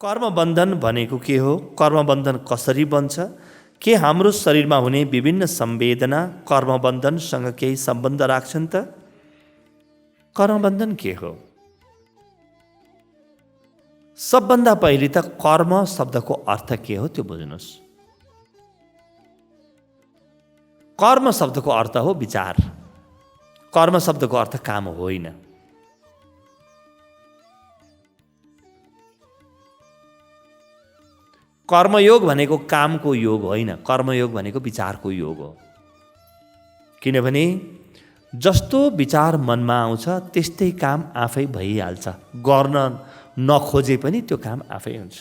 कर्मबन्धन भनेको के हो? कर्मबन्धन कसरी बन्छ? के हाम्रो शरीरमा हुने विभिन्न संवेदना कर्मबन्धनसँग केही सम्बन्ध राख्छन् त? कर्मबन्धन के हो? सबभन्दा पहिले त कर्म शब्दको अर्थ के हो त्यो बुझ्नुहोस्। कर्म शब्दको अर्थ हो विचार। कर्म शब्दको अर्थ काम होइन। कर्मयोग भनेको कामको योग होइन, कर्मयोग भनेको विचारको योग हो। किनभने जस्तो विचार मनमा आउँछ त्यस्तै काम आफै भइहाल्छ। गर्न नखोजे पनि त्यो काम आफै हुन्छ।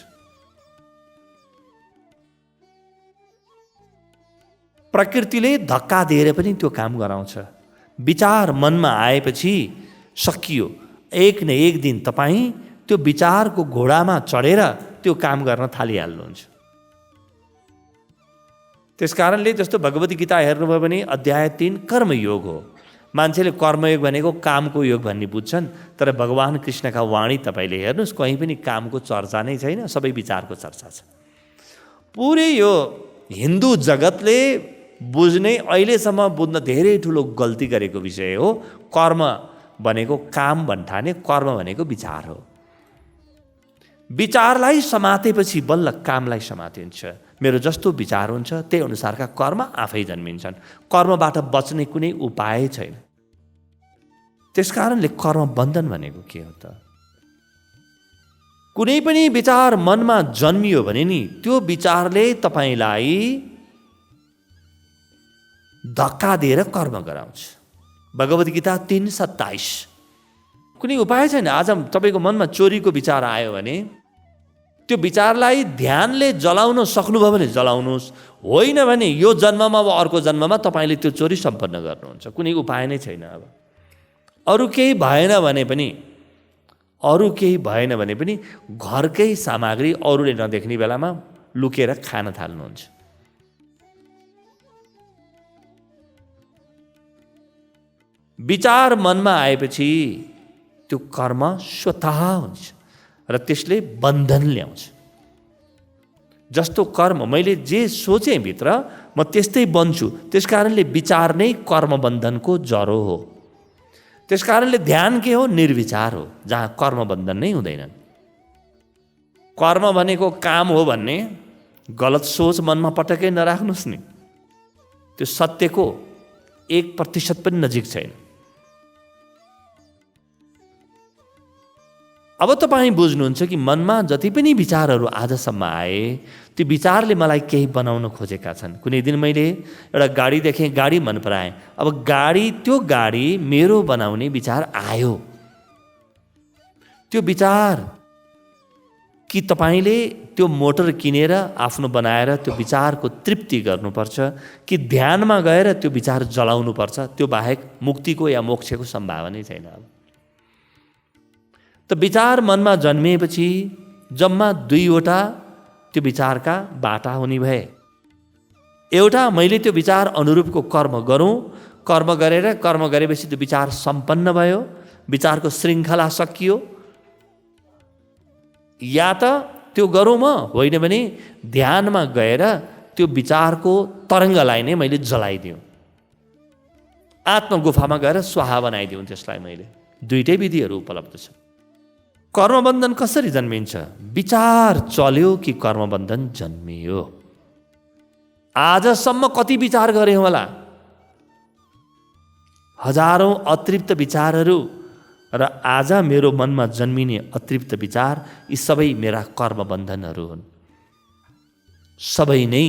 प्रकृतिले धक्का दिएर पनि त्यो काम गराउँछ। विचार मनमा आएपछि सकियो। एक न एक दिन तपाईँ त्यो विचारको घोडामा चढेर त्यो काम गर्न थालिहाल्नुहुन्छ। त्यसकारणले जस्तो भगवत गीता हेर्नुभयो भने अध्याय 3 कर्मयोग हो। मान्छेले कर्मयोग भनेको कामको योग भन्ने बुझ्छन्, तर भगवान कृष्णका वाणी तपाईँले हेर्नुहोस्, कहीँ पनि कामको चर्चा नै छैन, सबै विचारको चर्चा छ। पुरै यो हिन्दू जगतले बुझ्ने, अहिलेसम्म बुझ्न धेरै ठुलो गल्ती गरेको विषय हो। कर्म भनेको काम भन्ठाने, कर्म भनेको विचार हो। विचारलाई समातेपछि बल्ल कामलाई समातिन्छ। मेरो जस्तो विचार हुन्छ त्यही अनुसारका कर्म आफै जन्मिन्छन्। कर्मबाट बच्ने कुनै उपाय छैन। त्यसकारणले कर्मबन्धन भनेको के हो त? कुनै पनि विचार मनमा जन्मियो भने नि त्यो विचारले तपाईँलाई धक्का दिएर कर्म गराउँछ। भगवत गीता 3:27। कुनै उपाय छैन। आज तपाईँको मनमा चोरीको विचार आयो भने त्यो विचारलाई ध्यानले जलाउन सक्नुभयो भने जलाउनुहोस्, होइन भने यो जन्ममा वा अर्को जन्ममा तपाईँले त्यो चोरी सम्पन्न गर्नुहुन्छ। कुनै उपाय नै छैन। अब अरू केही भएन भने पनि घरकै सामग्री अरूले नदेख्ने बेलामा लुकेर खान थाल्नुहुन्छ। विचार मनमा आएपछि त्यो कर्म स्वतः हुन्छ र त्यसले बन्धन ल्याउँछ। जस्तो कर्म मैले जे सोचेँ भित्र म त्यस्तै बन्छु। त्यसकारणले विचार नै कर्मबन्धनको जरो हो। त्यसकारणले ध्यान के हो? निर्विचार हो, जहाँ कर्मबन्धन नै हुँदैनन्। कर्म भनेको काम हो भन्ने गलत सोच मनमा पटक्कै नराख्नुहोस् नि। त्यो सत्यको 1% पनि नजिक छैन। अब तपाईँ बुझ्नुहुन्छ कि मनमा जति पनि विचारहरू आजसम्म आए त्यो विचारले मलाई केही बनाउन खोजेका छन्। कुनै दिन मैले एउटा गाडी देखेँ, गाडी मन पराएँ। अब त्यो गाडी मेरो बनाउने विचार आयो। त्यो विचार कि तपाईँले त्यो मोटर किनेर आफ्नो बनाएर त्यो विचारको तृप्ति गर्नुपर्छ, कि ध्यानमा गएर त्यो विचार जलाउनुपर्छ, त्यो बाहेक मुक्तिको या मोक्षको सम्भावना छैन। त विचार मनमा जन्मिएपछि जम्मा 2वटा त्यो विचारका बाटा हुने भए। एउटा, मैले त्यो विचार अनुरूपको कर्म गरौँ, कर्म गरेपछि त्यो विचार सम्पन्न भयो, विचारको श्रृङ्खला सकियो। या त त्यो गरौँ म, होइन भने ध्यानमा गएर त्यो विचारको तरङ्गलाई नै मैले जलाइदिउँ, आत्मगुफामा गएर स्वाहा बनाइदिउँ त्यसलाई मैले। दुईटै विधिहरू उपलब्ध छ। कर्मबन्धन कसरी जन्मिन्छ? विचार चल्यो कि कर्मबन्धन जन्मियो? आजसम्म कति विचार गरेँ होला? हजारौं अतृप्त विचारहरू। र आज मेरो मनमा जन्मिने अतृप्त विचार, यी सबै मेरा कर्मबन्धनहरू हुन्। सबै नै।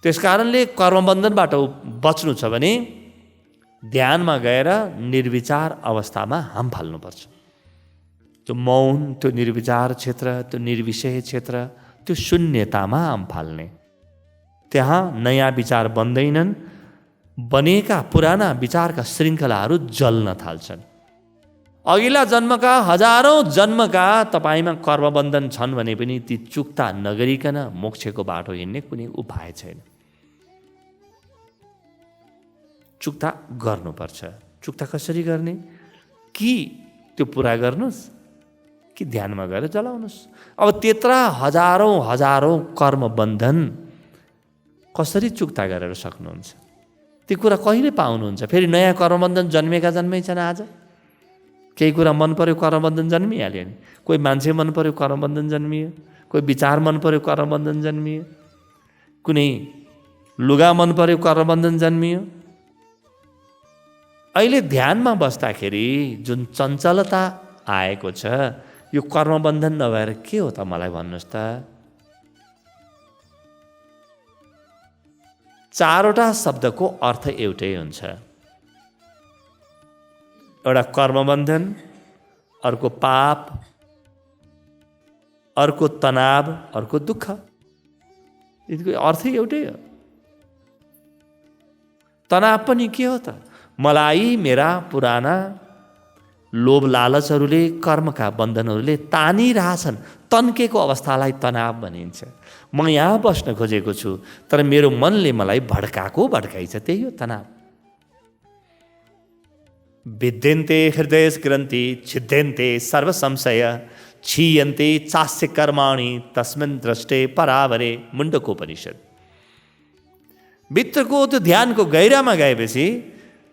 त्यसकारणले कर्मबन्धनबाट बच्नु छ भने ध्यानमा गएर निर्विचार अवस्थामा हाम फाल्नुपर्छ। त्यो मौन, त्यो निर्विचार क्षेत्र, त्यो निर्विषय क्षेत्र, त्यो शून्यतामा हाम फाल्ने। त्यहाँ नयाँ विचार बन्दैनन्, बनेका पुराना विचारका श्रृङ्खलाहरू जल्न थाल्छन्। अघिल्ला जन्मका हजारौं जन्मका तपाईँमा कर्मबन्धन छन् भने पनि ती चुक्ता नगरिकन मोक्षको बाटो हिँड्ने कुनै उपाय छैन। चुक्ता गर्नुपर्छ। चुक्ता कसरी गर्ने? कि त्यो पुरा गर्नुहोस्, कि ध्यानमा गएर जलाउनुहोस्। अब त्यत्रा हजारौँ हजारौँ कर्म बन्धन कसरी चुक्ता गरेर सक्नुहुन्छ? त्यो कुरा कहिले पाउनुहुन्छ? फेरि नयाँ कर्मबन्धन जन्मेका जन्मै छन् आज। केही कुरा मन पर्यो कर्मबन्धन जन्मिहाल्यो नि। कोही मान्छे मन पर्यो कर्मबन्धन जन्मियो, कोही विचार मन पर्यो कर्मबन्धन जन्मियो, कुनै लुगा मन पर्यो कर्मबन्धन जन्मियो। अहिले ध्यानमा बस्दाखेरि जुन चञ्चलता आएको छ यो कर्मबन्धन नभएर के हो त मलाई भन्नुहोस् त? चारवटा शब्दको अर्थ एउटै हुन्छ। एउटा कर्मबन्धन, अर्को पाप, अर्को तनाव, अर्को दुःख। यसको अर्थै एउटै हो। तनाव पनि के हो त? मलाई मेरा पुराना लोभ लालचहरूले, कर्मका बन्धनहरूले तानिरहेछन्। तन्केको अवस्थालाई तनाव भनिन्छ। म यहाँ बस्न खोजेको छु तर मेरो मनले मलाई भड्काइ छ, त्यही हो तनाव। विद्यन्ते हृदय ग्रन्थि छिद्यन्ते सर्व संशय क्षीयन्ते चास्य कर्माणि तस्मिन् दृष्टे परावरे। मुण्डकोपनिषद। भित्रको त्यो ध्यानको गहिरामा गएपछि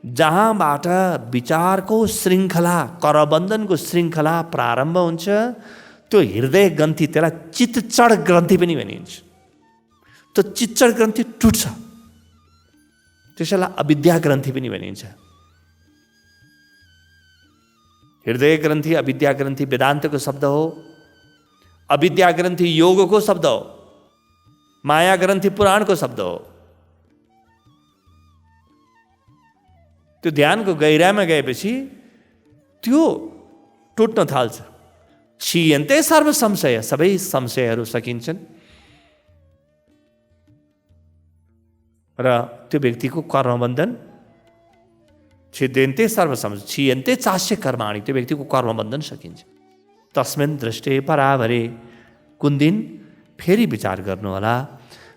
जहाँबाट विचारको श्रृङ्खला, करबन्धनको श्रृङ्खला प्रारम्भ हुन्छ, त्यो हृदय ग्रन्थि, त्यसलाई चित्तचड ग्रन्थि पनि भनिन्छ। त्यो चित्तचड ग्रन्थि टुट्छ, त्यसैलाई अविद्या ग्रन्थि पनि भनिन्छ। हृदय ग्रन्थि, अविद्या ग्रन्थि वेदान्तको शब्द हो। अविद्या ग्रन्थि योगको शब्द हो। माया ग्रन्थि पुराणको शब्द हो। त्यो ध्यानको गहिरामा गएपछि त्यो टुट्न थाल्छ। क्षीयन्ते सर्व संशय, सबै संशयहरू सकिन्छन् र त्यो व्यक्तिको कर्मबन्धन छिद्यन्ते सर्व संशय क्षीयन्ते चास्य कर्माणि, त्यो व्यक्तिको कर्मबन्धन सकिन्छ। तस्मिन् दृष्टे परावरे। कुन दिन? फेरि विचार गर्नुहोला।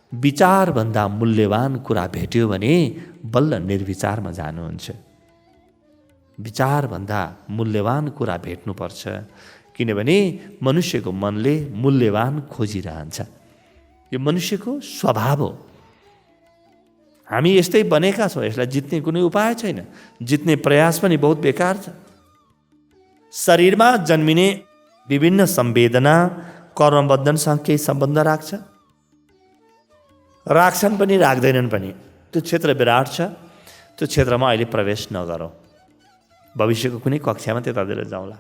विचारभन्दा मूल्यवान कुरा भेट्यो भने बल्ल निर्विचारमा जानुहुन्छ। विचारभन्दा मूल्यवान कुरा भेट्नुपर्छ, किनभने मनुष्यको मनले मूल्यवान खोजिरहन्छ। यो मनुष्यको स्वभाव हो। हामी यस्तै बनेका छौँ। यसलाई जित्ने कुनै उपाय छैन। जित्ने प्रयास पनि बहुत बेकार छ। शरीरमा जन्मिने विभिन्न संवेदना कर्मबन्धनसँग केही सम्बन्ध राख्छन् पनि राख्दैनन् पनि। त्यो क्षेत्र विराट छ। त्यो क्षेत्रमा अहिले प्रवेश नगरौँ। भविष्यको कुनै कक्षामा त्यतातिर जाउँला।